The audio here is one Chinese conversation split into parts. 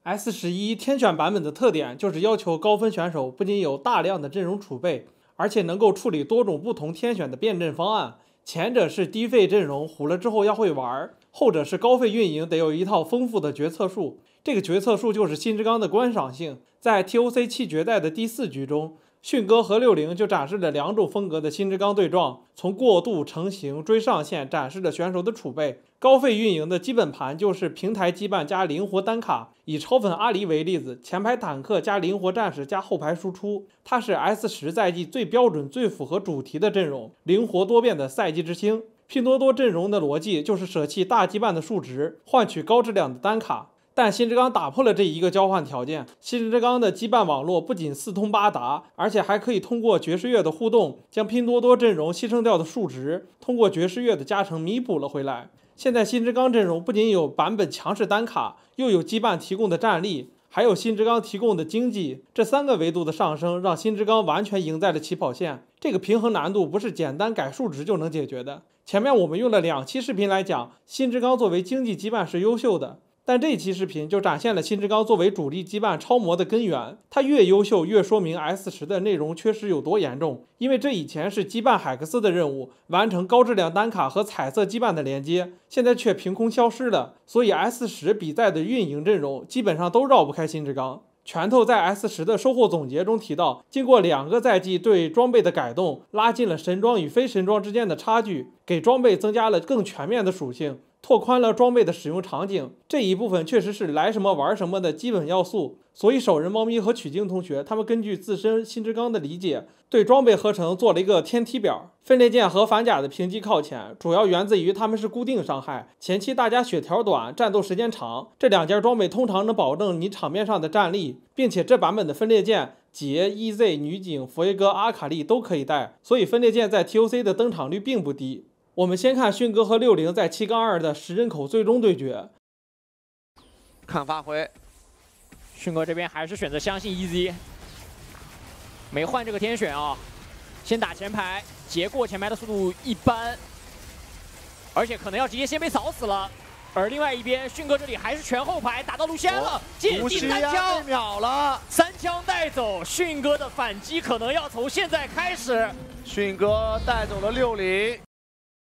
S11天选版本的特点就是要求高分选手不仅有大量的阵容储备，而且能够处理多种不同天选的变阵方案。前者是低费阵容糊了之后要会玩，后者是高费运营得有一套丰富的决策术。这个决策术就是新之刚的观赏性。在 TOC 7决赛的第4局中，迅哥和60就展示了两种风格的新之刚对撞，从过渡、成型、追上线展示了选手的储备。高费运营的基本盘就是平台羁绊加灵活单卡，以超粉阿狸为例子，前排坦克加灵活战士加后排输出，它是 S10赛季最标准、最符合主题的阵容，灵活多变的赛季之星。拼多多阵容的逻辑就是舍弃大羁绊的数值，换取高质量的单卡。但新之刚打破了这一个交换条件，新之刚的羁绊网络不仅四通八达，而且还可以通过爵士乐的互动，将拼多多阵容牺牲掉的数值，通过爵士乐的加成弥补了回来。现在新之刚阵容不仅有版本强势单卡，又有羁绊提供的战力，还有新之刚提供的经济，这3个维度的上升，让新之刚完全赢在了起跑线。这个平衡难度不是简单改数值就能解决的。前面我们用了2期视频来讲，新之刚作为经济羁绊是优秀的。但这期视频就展现了新之刚作为主力羁绊超模的根源，它越优秀越说明 S10的内容缺失有多严重，因为这以前是羁绊海克斯的任务，完成高质量单卡和彩色羁绊的连接，现在却凭空消失了，所以 S10比赛的运营阵容基本上都绕不开新之刚。拳头在 S10的收获总结中提到，经过2个赛季对装备的改动，拉近了神装与非神装之间的差距，给装备增加了更全面的属性，拓宽了装备的使用场景，这一部分确实是来什么玩什么的基本要素。所以手人猫咪和曲靖同学他们根据自身新之刚的理解，对装备合成做了一个天梯表。分裂剑和反甲的评级靠前，主要源自于他们是固定伤害，前期大家血条短，战斗时间长，这2件装备通常能保证你场面上的战力，并且这版本的分裂剑杰、EZ、女警、佛耶哥、阿卡丽都可以带，所以分裂剑在 TOC 的登场率并不低。我们先看迅哥和60在7-2的10人口最终对决，看发挥。迅哥这边还是选择相信 EZ， 没换这个天选啊，先打前排，劫过前排的速度一般，而且可能要直接先被扫死了。而另外一边，迅哥这里还是全后排打到卢锡安了，进第3枪被秒了，3枪带走，迅哥的反击可能要从现在开始。迅哥带走了60。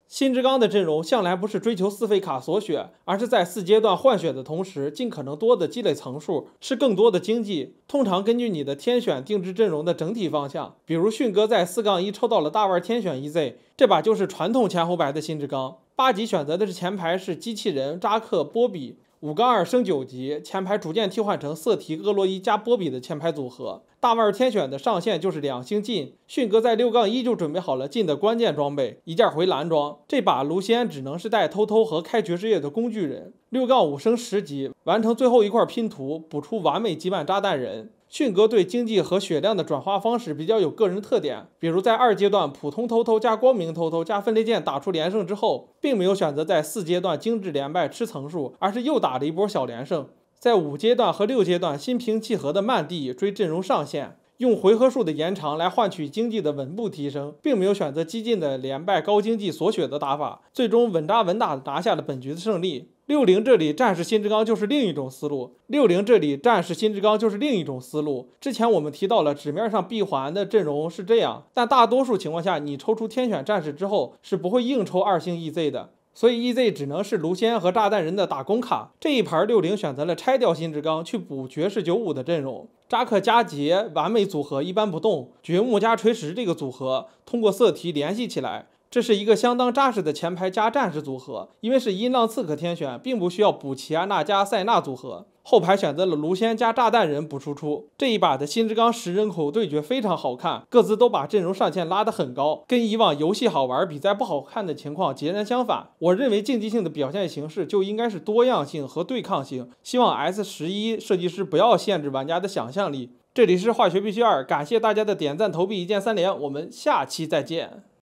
新之刚的阵容向来不是追求4费卡锁血，而是在4阶段换血的同时，尽可能多的积累层数，吃更多的经济。通常根据你的天选定制阵容的整体方向，比如迅哥在4-1抽到了大腕天选 EZ， 这把就是传统前后排的新之刚。8级选择的是前排是机器人、扎克、波比。5-2升9级，前排逐渐替换成色提、厄洛伊加波比的前排组合。大腕天选的上限就是2星进，迅哥在6-1就准备好了进的关键装备，一件回蓝装。这把卢锡安只能是带偷偷和开爵士乐的工具人。6-5升10级，完成最后一块拼图，补出完美羁绊炸弹人。迅哥对经济和血量的转化方式比较有个人特点，比如在2阶段普通偷偷加光明偷偷加分裂剑打出连胜之后，并没有选择在4阶段精致连败吃层数，而是又打了一波小连胜。在5阶段和6阶段心平气和的慢地追阵容上限，用回合数的延长来换取经济的稳步提升，并没有选择激进的连败高经济锁血的打法，最终稳扎稳打的拿下了本局的胜利。60这里战士新之刚就是另一种思路，60这里战士新之刚就是另一种思路。之前我们提到了纸面上闭环的阵容是这样，但大多数情况下，你抽出天选战士之后是不会硬抽2星 EZ 的。所以 EZ 只能是卢锡安和炸弹人的打工卡。这一盘60选择了拆掉新之刚去补爵士95的阵容，扎克加杰完美组合一般不动，掘墓加锤石这个组合通过色题联系起来，这是一个相当扎实的前排加战士组合。因为是音浪刺客天选，并不需要补齐安娜加塞纳组合，后排选择了卢锡安加炸弹人补输出。这一把的新之刚10人口对决非常好看，各自都把阵容上限拉得很高，跟以往游戏好玩比赛不好看的情况截然相反。我认为竞技性的表现形式就应该是多样性和对抗性，希望 S11设计师不要限制玩家的想象力。这里是化学必须2，感谢大家的点赞投币一键3连，我们下期再见。